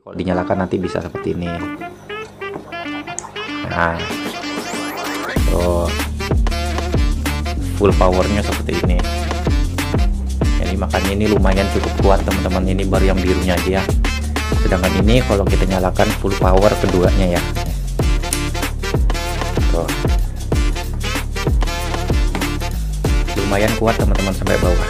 Kalau dinyalakan nanti bisa seperti ini. Nah, tuh full powernya seperti ini. Jadi makanya ini lumayan cukup kuat teman-teman. Ini baru yang birunya aja ya. Sedangkan ini kalau kita nyalakan full power keduanya ya. Tuh. Lumayan kuat teman-teman sampai bawah.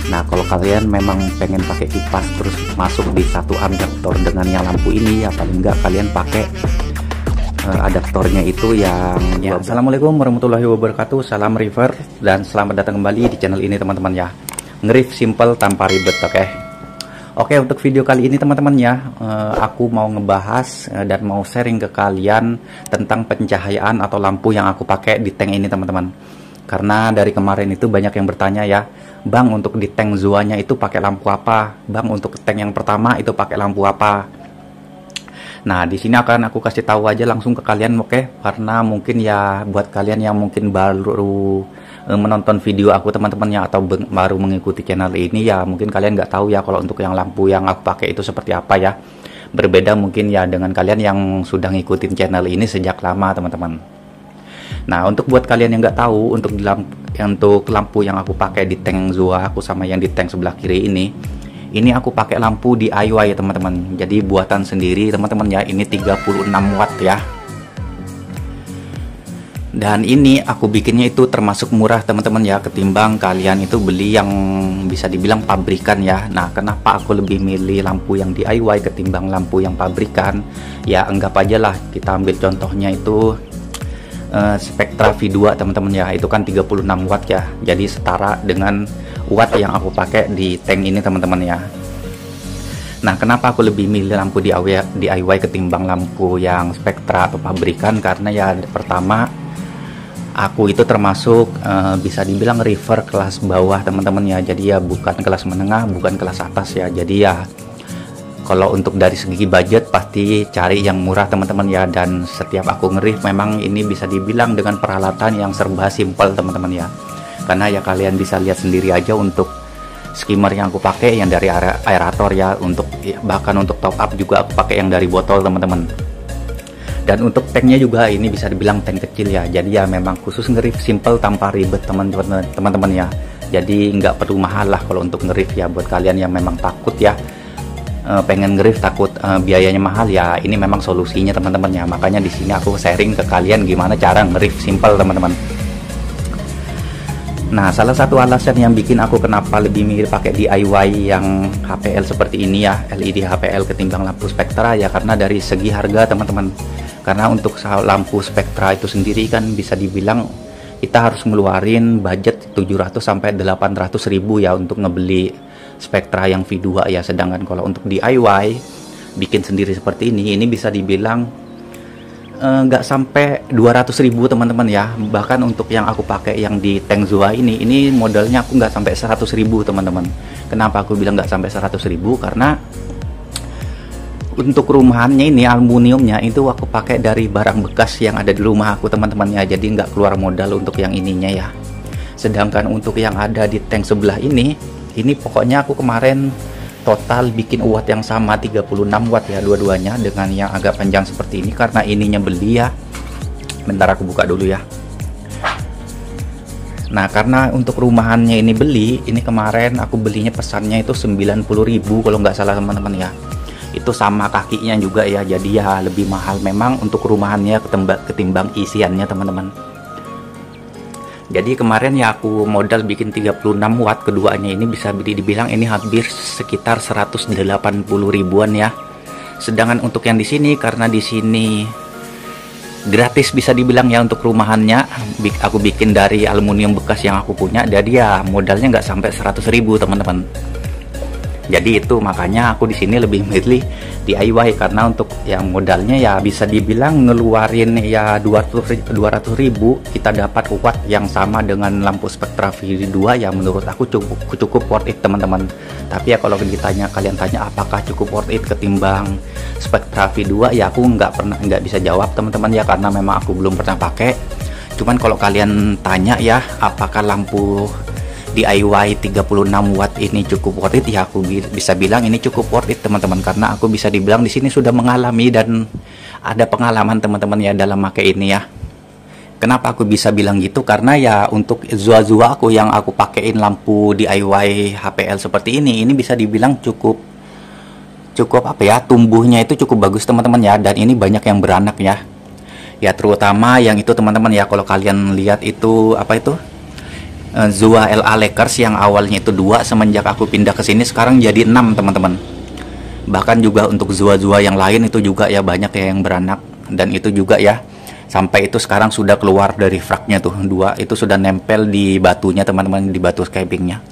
Nah, kalau kalian memang pengen pakai kipas terus masuk di satu adaptor dengan yang lampu ini, ya paling enggak kalian pakai adaptornya itu yang ya. Assalamualaikum warahmatullahi wabarakatuh, salam river dan selamat datang kembali di channel ini teman-teman ya. Nge-review simple tanpa ribet, oke, untuk video kali ini teman-teman ya, aku mau ngebahas dan mau sharing ke kalian tentang pencahayaan atau lampu yang aku pakai di tank ini teman-teman. Karena dari kemarin itu banyak yang bertanya ya, Bang, untuk di tank Zuanya itu pakai lampu apa? Bang, untuk tank yang pertama itu pakai lampu apa? Nah, di sini akan aku kasih tahu aja langsung ke kalian, oke? Karena mungkin ya buat kalian yang mungkin baru menonton video aku teman-teman ya, atau baru mengikuti channel ini ya, mungkin kalian nggak tahu ya kalau untuk yang lampu yang aku pakai itu seperti apa ya. Berbeda mungkin ya dengan kalian yang sudah ngikutin channel ini sejak lama teman-teman. Nah, untuk buat kalian yang nggak tahu, untuk lampu yang aku pakai di tank Zua aku sama yang di tank sebelah kiri ini aku pakai lampu DIY ya teman-teman. Jadi buatan sendiri teman-teman ya. Ini 36 watt ya. Dan ini aku bikinnya itu termasuk murah teman-teman ya, ketimbang kalian itu beli yang bisa dibilang pabrikan ya. Nah, kenapa aku lebih milih lampu yang DIY ketimbang lampu yang pabrikan? Ya anggap aja lah, kita ambil contohnya itu Spectra V2 teman-teman ya, itu kan 36 watt ya, jadi setara dengan watt yang aku pakai di tank ini teman-teman ya. Nah, kenapa aku lebih milih lampu DIY ketimbang lampu yang Spectra atau pabrikan? Karena ya pertama, aku itu termasuk bisa dibilang river kelas bawah teman-teman ya, jadi ya bukan kelas menengah, bukan kelas atas ya. Jadi ya kalau untuk dari segi budget pasti cari yang murah teman-teman ya. Dan setiap aku nge-review memang ini bisa dibilang dengan peralatan yang serba simpel teman-teman ya. Karena ya kalian bisa lihat sendiri aja untuk skimmer yang aku pakai yang dari aerator ya, untuk bahkan untuk top up juga aku pakai yang dari botol teman-teman. Dan untuk tanknya juga ini bisa dibilang tank kecil ya. Jadi ya memang khusus nge-review simple tanpa ribet teman-teman ya. Jadi nggak perlu mahal lah kalau untuk nge-review ya, buat kalian yang memang takut ya, pengen nge-review takut biayanya mahal ya, ini memang solusinya teman-teman ya. Makanya di sini aku sharing ke kalian gimana cara nge-review simple teman-teman. Nah, salah satu alasan yang bikin aku kenapa lebih milih pakai DIY yang HPL seperti ini ya, LED HPL ketimbang lampu Spectra ya, karena dari segi harga teman-teman. Karena untuk lampu Spectra itu sendiri kan bisa dibilang kita harus ngeluarin budget 700 sampai 800 ribu ya untuk ngebeli Spectra yang V2 ya. Sedangkan kalau untuk DIY bikin sendiri seperti ini bisa dibilang nggak sampai 200 ribu teman-teman ya. Bahkan untuk yang aku pakai yang di tank Zua ini modalnya aku nggak sampai 100 ribu teman-teman. Kenapa aku bilang nggak sampai 100 ribu? Karena untuk rumahannya ini aluminiumnya itu aku pakai dari barang bekas yang ada di rumah aku teman-teman ya. Jadi nggak keluar modal untuk yang ininya ya. Sedangkan untuk yang ada di tank sebelah ini pokoknya aku kemarin total bikin watt yang sama 36 watt ya dua-duanya, dengan yang agak panjang seperti ini karena ininya beli ya. Bentar aku buka dulu ya. Nah, karena untuk rumahannya ini beli, ini kemarin aku belinya pesannya itu 90.000 kalau nggak salah teman-teman ya. Itu sama kakinya juga ya, jadi ya lebih mahal memang untuk rumahannya ketimbang isiannya teman-teman. Jadi kemarin ya aku modal bikin 36 watt keduanya ini, bisa dibilang ini hampir sekitar 180 ribuan ya. Sedangkan untuk yang di sini, karena di sini gratis bisa dibilang ya untuk rumahannya, aku bikin dari aluminium bekas yang aku punya, jadi ya modalnya nggak sampai 100 ribu teman-teman. Jadi itu makanya aku di sini lebih milih DIY, karena untuk yang modalnya ya bisa dibilang ngeluarin ya 200 ribu kita dapat watt yang sama dengan lampu Spectra V2 ya. Menurut aku cukup worth it teman-teman. Tapi ya kalau kalian tanya apakah cukup worth it ketimbang Spectra V2 ya, aku nggak bisa jawab teman-teman ya, karena memang aku belum pernah pakai. Cuman kalau kalian tanya ya apakah lampu DIY 36 watt ini cukup worth it ya, aku bisa bilang ini cukup worth it teman-teman, karena aku bisa dibilang di sini sudah mengalami dan ada pengalaman teman-teman ya dalam pakai ini ya. Kenapa aku bisa bilang gitu? Karena ya untuk zua-zua aku yang aku pakein lampu DIY HPL seperti ini bisa dibilang cukup apa ya, tumbuhnya itu cukup bagus teman-teman ya, dan ini banyak yang beranak ya. Ya terutama yang itu teman-teman ya, kalau kalian lihat itu apa itu? Zua LA Lakers yang awalnya itu 2, semenjak aku pindah ke sini sekarang jadi 6 teman-teman. Bahkan juga untuk zua-zua yang lain itu juga ya banyak ya yang beranak, dan itu juga ya sampai itu sekarang sudah keluar dari fraknya tuh 2, itu sudah nempel di batunya teman-teman, di batu skybingnya.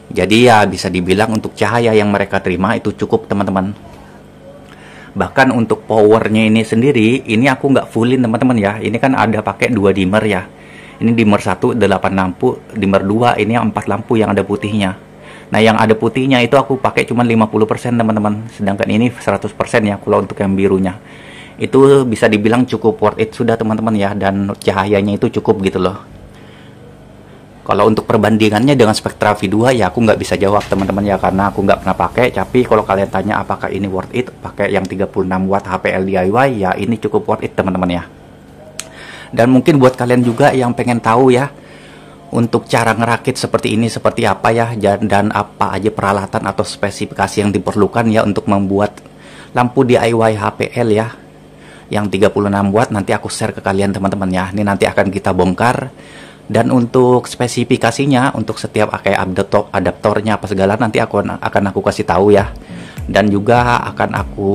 Jadi ya bisa dibilang untuk cahaya yang mereka terima itu cukup teman-teman. Bahkan untuk powernya ini sendiri, ini aku nggak fullin teman-teman ya, ini kan ada pakai 2 dimmer ya. Ini dimmer 1 8 lampu, dimmer 2 ini 4 lampu yang ada putihnya. Nah yang ada putihnya itu aku pakai cuma 50% teman-teman, sedangkan ini 100% ya kalau untuk yang birunya. Itu bisa dibilang cukup worth it sudah teman-teman ya, dan cahayanya itu cukup gitu loh. Kalau untuk perbandingannya dengan Spectra V2 ya aku nggak bisa jawab teman-teman ya, karena aku nggak pernah pakai. Tapi kalau kalian tanya apakah ini worth it pakai yang 36 watt HPL DIY, ya ini cukup worth it teman-teman ya. Dan mungkin buat kalian juga yang pengen tahu ya untuk cara ngerakit seperti ini seperti apa ya, dan apa aja peralatan atau spesifikasi yang diperlukan ya untuk membuat lampu DIY HPL ya yang 36 watt, nanti aku share ke kalian teman-teman ya. Ini nanti akan kita bongkar, dan untuk spesifikasinya untuk setiap kayak adaptornya apa segala nanti akan aku kasih tahu ya, dan juga akan aku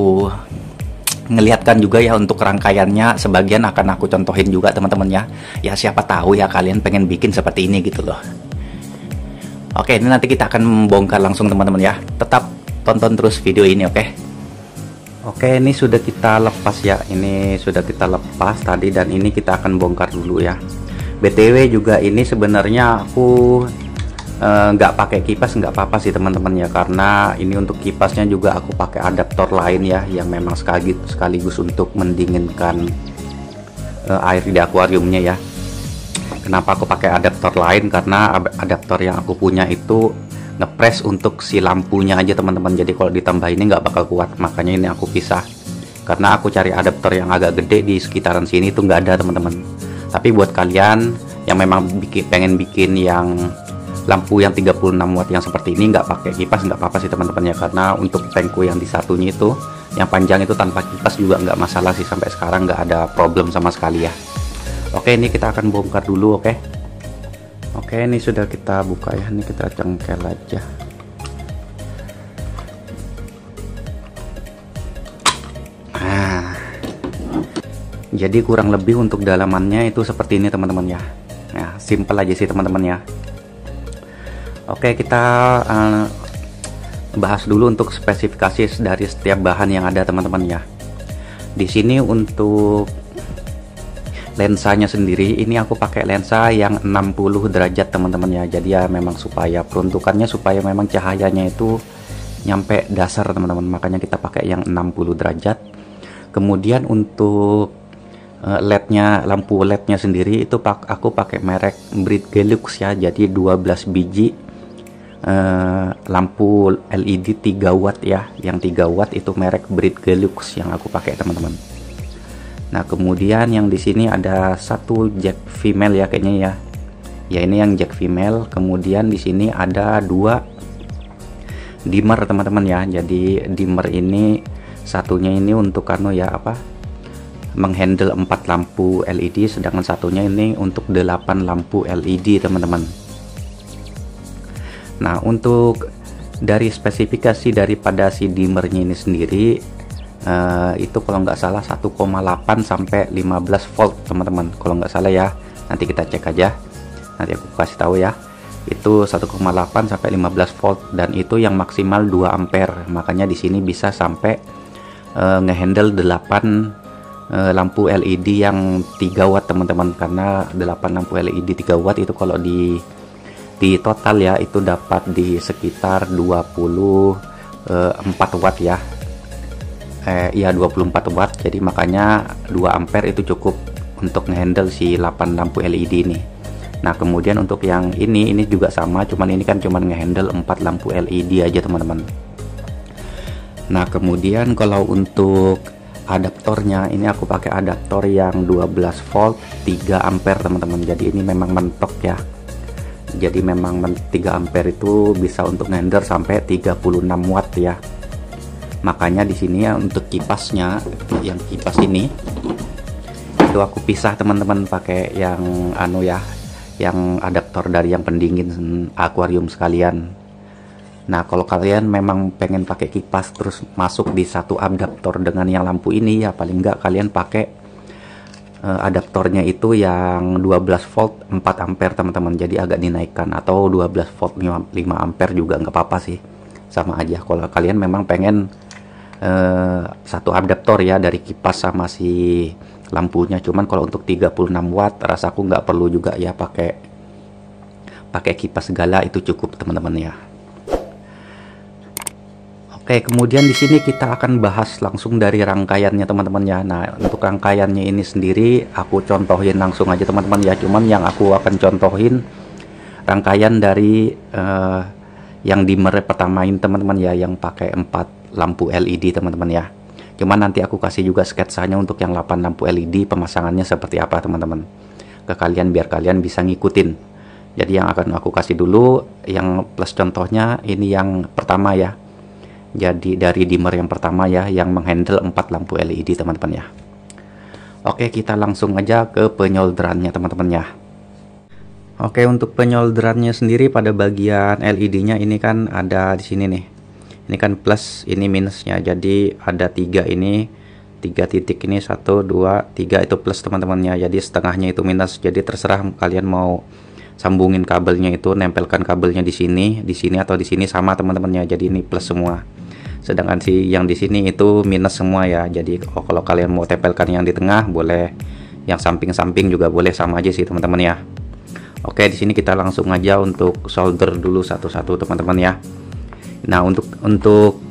ngelihatkan juga ya untuk rangkaiannya, sebagian akan aku contohin juga teman-teman ya. Ya siapa tahu ya kalian pengen bikin seperti ini gitu loh. Oke, ini nanti kita akan membongkar langsung teman-teman ya, tetap tonton terus video ini. Oke, ini sudah kita lepas ya, ini sudah kita lepas tadi, dan ini kita akan bongkar dulu ya. BTW juga ini sebenarnya aku nggak pakai kipas nggak apa-apa sih teman-teman ya, karena ini untuk kipasnya juga aku pakai adaptor lain ya, yang memang sekaligus untuk mendinginkan air di akuariumnya ya. Kenapa aku pakai adaptor lain? Karena adaptor yang aku punya itu ngepres untuk si lampunya aja teman-teman, jadi kalau ditambah ini nggak bakal kuat, makanya ini aku pisah. Karena aku cari adaptor yang agak gede di sekitaran sini itu nggak ada teman-teman. Tapi buat kalian yang memang pengen bikin yang lampu yang 36 watt yang seperti ini nggak pakai kipas nggak apa-apa sih teman-teman ya, karena untuk tankku yang di satunya itu yang panjang itu tanpa kipas juga nggak masalah sih, sampai sekarang nggak ada problem sama sekali ya. Oke, ini kita akan bongkar dulu. Oke, ini sudah kita buka ya, ini kita cengkel aja. Nah, jadi kurang lebih untuk dalamannya itu seperti ini teman-teman ya. Nah, simple aja sih teman-teman ya. Oke, kita bahas dulu untuk spesifikasi dari setiap bahan yang ada teman-teman ya. Di sini untuk lensanya sendiri ini aku pakai lensa yang 60 derajat teman-teman ya. Jadi ya memang supaya peruntukannya supaya memang cahayanya itu nyampe dasar teman-teman, makanya kita pakai yang 60 derajat. Kemudian untuk LED-nya, lampu LED-nya sendiri itu aku pakai merek Bridgelux ya. Jadi 12 biji lampu LED 3 watt ya. Yang 3 watt itu merek Bridgelux yang aku pakai teman-teman. Nah, kemudian yang di sini ada satu jack female ya kayaknya ya. Ya ini yang jack female. Kemudian di sini ada 2 dimmer teman-teman ya. Jadi dimmer ini satunya ini untuk ya menghandle 4 lampu LED, sedangkan satunya ini untuk 8 lampu LED teman-teman. Nah, untuk dari spesifikasi daripada si dimmernya ini sendiri itu kalau nggak salah 1,8 sampai 15 volt teman-teman, kalau nggak salah ya. Nanti kita cek aja, nanti aku kasih tahu ya. Itu 1,8 sampai 15 volt, dan itu yang maksimal 2 ampere. Makanya di sini bisa sampai ngehandle 8 lampu LED yang 3 watt teman-teman, karena 8 lampu LED 3 watt itu kalau di total ya itu dapat di sekitar 24 watt ya. Ya 24 watt, jadi makanya 2 ampere itu cukup untuk ngehandle si 8 lampu LED ini. Nah kemudian untuk yang ini juga sama, cuman ini kan cuman ngehandle 4 lampu LED aja teman-teman. Nah kemudian kalau untuk adaptornya, ini aku pakai adaptor yang 12 volt 3 ampere teman-teman. Jadi ini memang mentok ya. Jadi memang 3 ampere itu bisa untuk ngehandle sampai 36 watt ya. Makanya di sini ya untuk kipasnya, yang kipas ini itu aku pisah teman-teman, pakai yang anu ya, yang adaptor dari yang pendingin akuarium sekalian. Nah kalau kalian memang pengen pakai kipas terus masuk di satu adaptor dengan yang lampu ini, ya paling enggak kalian pakai adaptornya itu yang 12 volt 4 ampere teman-teman. Jadi agak dinaikkan, atau 12 volt 5 ampere juga nggak apa-apa sih, sama aja. Kalau kalian memang pengen satu adaptor ya dari kipas sama si lampunya. Cuman kalau untuk 36 watt rasaku nggak perlu juga ya pakai kipas segala, itu cukup teman-teman ya. Oke, kemudian di sini kita akan bahas langsung dari rangkaiannya teman-teman ya. Nah untuk rangkaiannya ini sendiri aku contohin langsung aja teman-teman ya. Cuman yang aku akan contohin rangkaian dari yang dimmer pertama ini teman-teman ya, yang pakai 4 lampu LED teman-teman ya. Cuman nanti aku kasih juga sketsanya untuk yang 8 lampu LED pemasangannya seperti apa teman-teman ke kalian, biar kalian bisa ngikutin. Jadi yang akan aku kasih dulu yang plus contohnya ini yang pertama ya. Jadi dari dimmer yang pertama ya, yang menghandle 4 lampu LED teman-teman ya. Oke, kita langsung aja ke penyolderannya teman-teman ya. Oke, untuk penyolderannya sendiri pada bagian LED-nya ini kan ada di sini nih. Ini kan plus, ini minusnya. Jadi ada 3 ini, 3 titik ini, 1 2 3 itu plus teman-temannya. Jadi setengahnya itu minus. Jadi terserah kalian mau sambungin kabelnya itu, nempelkan kabelnya di sini atau di sini sama teman-temannya. Jadi ini plus semua. Sedangkan si yang di sini itu minus semua ya. Jadi kalau kalian mau tempelkan yang di tengah boleh, yang samping-samping juga boleh, sama aja sih teman-teman ya. Oke, di sini kita langsung aja untuk solder dulu satu-satu teman-teman ya. Nah untuk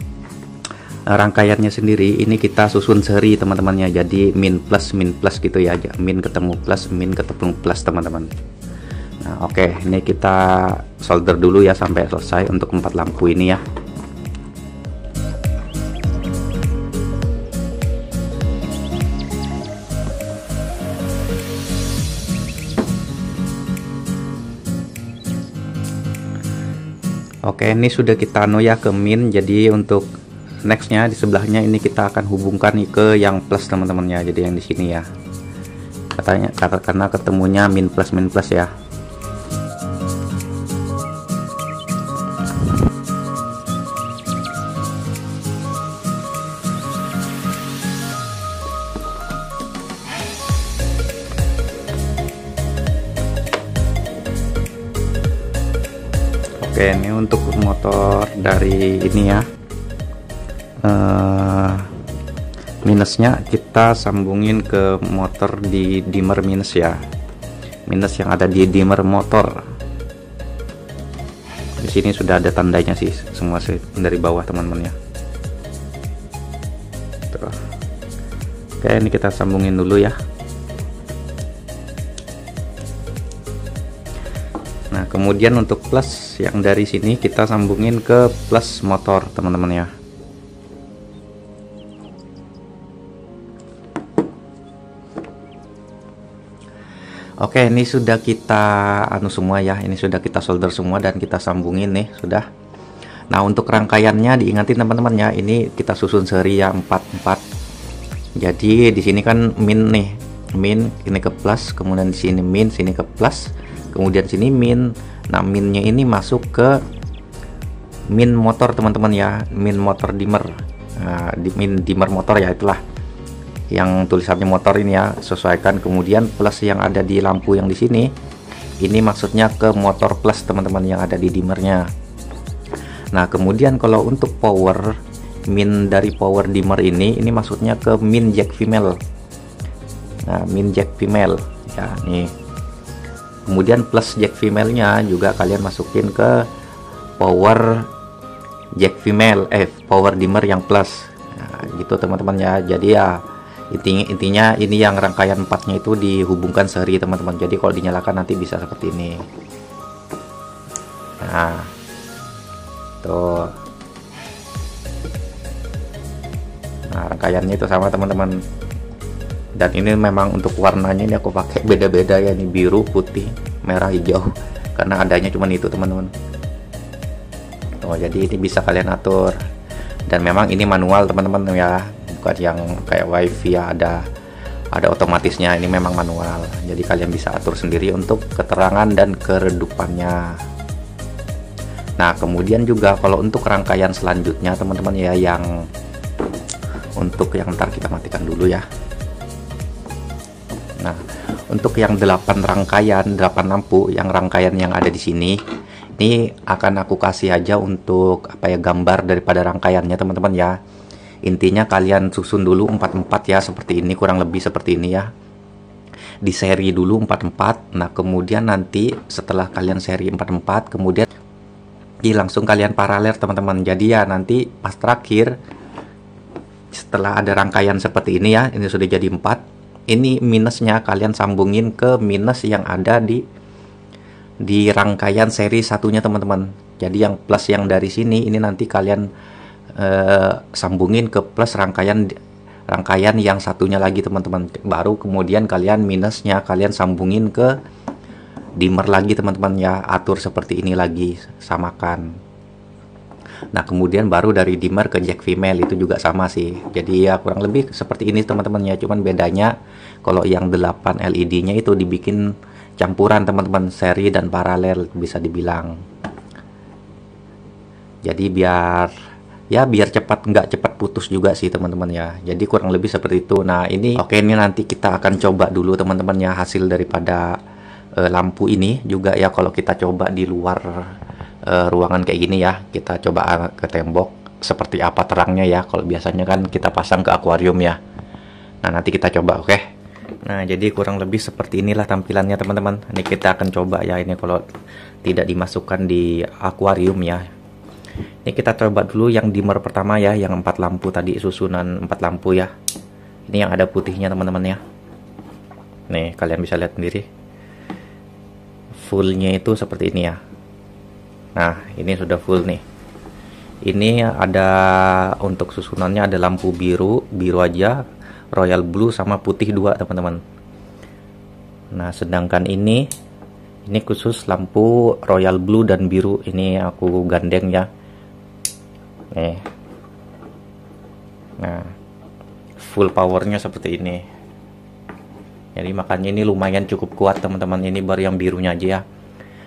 rangkaiannya sendiri ini kita susun seri teman-temannya. Jadi min plus gitu ya, min ketemu plus teman-teman. Nah oke, ini kita solder dulu ya sampai selesai untuk 4 lampu ini ya. Oke, ini sudah kita anu ya ke min. Jadi untuk nextnya di sebelahnya ini kita akan hubungkan nih ke yang plus teman-teman ya. Jadi yang di sini ya, katanya karena ketemunya min plus ya. Oke, ini untuk motor dari ini ya, minusnya kita sambungin ke motor di dimmer minus ya, minus yang ada di dimmer motor. Di sini sudah ada tandanya sih semua sih dari bawah teman-teman ya. Tuh. Oke, ini kita sambungin dulu ya. Nah kemudian untuk plus yang dari sini kita sambungin ke plus motor teman-teman ya. Oke, ini sudah kita anu semua ya, ini sudah kita solder semua dan kita sambungin nih sudah. Nah untuk rangkaiannya diingatin teman-teman ya, ini kita susun seri ya 4. Jadi di sini kan min nih, min ini ke plus, kemudian di sini min, sini ke plus, kemudian sini min. Nah minnya ini masuk ke min motor teman-teman ya, min motor dimmer. Nah, di min dimmer motor ya, itulah yang tulisannya motor ini ya, sesuaikan. Kemudian plus yang ada di lampu yang di sini ini maksudnya ke motor plus teman-teman yang ada di dimmernya. Nah kemudian kalau untuk power, min dari power dimmer ini maksudnya ke min jack female. Nah min jack female ya nih. Kemudian plus jack female-nya juga kalian masukin ke power jack female, power dimmer yang plus. Nah, gitu teman-teman ya. Jadi ya Intinya ini yang rangkaian 4-nya itu dihubungkan seri teman-teman. Jadi kalau dinyalakan nanti bisa seperti ini. Nah, tuh. Nah, rangkaiannya itu sama teman-teman. Dan ini memang untuk warnanya ini aku pakai beda-beda ya, ini biru, putih, merah, hijau. Karena adanya cuma itu teman-teman. Tuh, jadi ini bisa kalian atur. Dan memang ini manual teman-teman ya, bukan yang kayak wifi ya, ada otomatisnya. Ini memang manual, jadi kalian bisa atur sendiri untuk keterangan dan keredupannya. Nah, kemudian juga kalau untuk rangkaian selanjutnya teman-teman ya, yang untuk yang ntar kita matikan dulu ya. Nah, untuk yang 8 rangkaian, 8 lampu yang rangkaian yang ada di sini, ini akan aku kasih aja untuk apa ya, gambar daripada rangkaiannya teman-teman ya. Intinya kalian susun dulu 44 ya, seperti ini, kurang lebih seperti ini ya. Di seri dulu 44. Nah, kemudian nanti setelah kalian seri 44, kemudian langsung kalian paralel teman-teman. Jadi ya nanti pas terakhir setelah ada rangkaian seperti ini ya, ini sudah jadi 4. Ini minusnya kalian sambungin ke minus yang ada di rangkaian seri satunya teman-teman. Jadi yang plus yang dari sini ini nanti kalian sambungin ke plus rangkaian yang satunya lagi teman-teman. Baru kemudian kalian minusnya kalian sambungin ke dimmer lagi teman-teman ya, atur seperti ini lagi, samakan. Nah, kemudian baru dari dimmer ke jack female itu juga sama sih. Jadi ya kurang lebih seperti ini teman-teman ya, cuman bedanya kalau yang 8 LED-nya itu dibikin campuran teman-teman, seri dan paralel bisa dibilang. Jadi biar cepat, nggak cepat putus juga sih teman-teman ya. Jadi kurang lebih seperti itu. Nah, ini oke, ini nanti kita akan coba dulu teman-teman ya, hasil daripada lampu ini juga ya. Kalau kita coba di luar ruangan kayak gini ya, kita coba ke tembok seperti apa terangnya ya. Kalau biasanya kan kita pasang ke akuarium ya. Nah, nanti kita coba, oke. Nah, jadi kurang lebih seperti inilah tampilannya teman-teman. Ini kita akan coba ya, ini kalau tidak dimasukkan di akuarium ya. Ini kita coba dulu yang dimmer pertama ya, yang 4 lampu tadi, susunan 4 lampu ya. Ini yang ada putihnya teman-teman ya. Nih, kalian bisa lihat sendiri. Fullnya itu seperti ini ya. Nah, ini sudah full nih. Ini ada untuk susunannya ada lampu biru aja, royal blue sama putih 2 teman-teman. Nah, sedangkan ini khusus lampu royal blue dan biru, ini aku gandeng ya. Nih. Nah, full powernya seperti ini. Jadi makanya ini lumayan cukup kuat teman-teman. Ini baru yang birunya aja ya.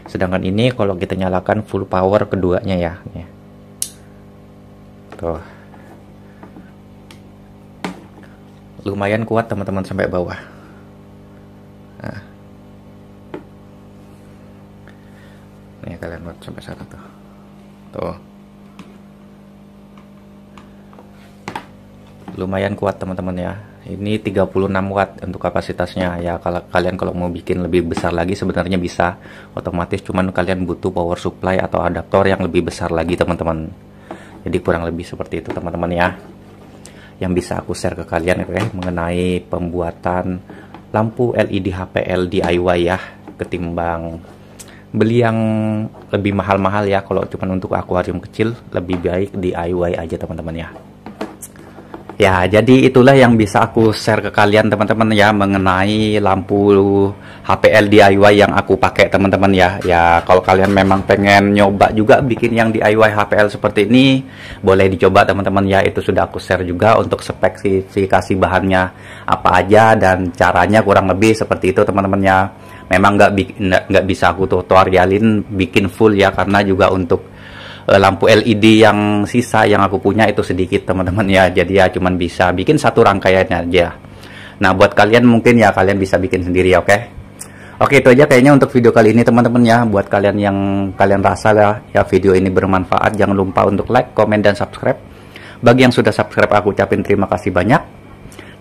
Sedangkan ini kalau kita nyalakan full power keduanya ya. Nih. Tuh. Lumayan kuat teman-teman sampai bawah. Nah. Nih kalian lihat sampai sana tuh. Tuh. Lumayan kuat teman-teman ya. Ini 36 watt untuk kapasitasnya ya. Kalau kalian mau bikin lebih besar lagi sebenarnya bisa otomatis, cuman kalian butuh power supply atau adaptor yang lebih besar lagi teman-teman. Jadi kurang lebih seperti itu teman-teman ya, yang bisa aku share ke kalian mengenai pembuatan lampu LED HPL DIY ya, ketimbang beli yang lebih mahal-mahal ya. Kalau cuman untuk akuarium kecil lebih baik DIY aja teman-teman ya. Ya, jadi itulah yang bisa aku share ke kalian teman-teman ya, mengenai lampu HPL DIY yang aku pakai teman-teman ya. Ya, kalau kalian memang pengen nyoba juga bikin yang DIY HPL seperti ini, boleh dicoba teman-teman ya. Itu sudah aku share juga untuk spesifikasi bahannya apa aja dan caranya, kurang lebih seperti itu teman-teman ya. Memang nggak bisa aku tutorialin bikin full ya, karena juga untuk lampu LED yang sisa yang aku punya itu sedikit teman-teman ya. Jadi ya cuman bisa bikin satu rangkaiannya aja. Nah, buat kalian mungkin ya kalian bisa bikin sendiri ya, oke. Oke, itu aja kayaknya untuk video kali ini teman-teman ya. Buat kalian yang kalian rasa ya video ini bermanfaat, jangan lupa untuk like, komen, dan subscribe. Bagi yang sudah subscribe aku ucapin terima kasih banyak.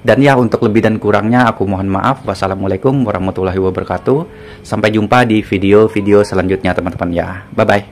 Dan ya untuk lebih dan kurangnya aku mohon maaf. Wassalamualaikum warahmatullahi wabarakatuh. Sampai jumpa di video-video selanjutnya teman-teman ya. Bye bye.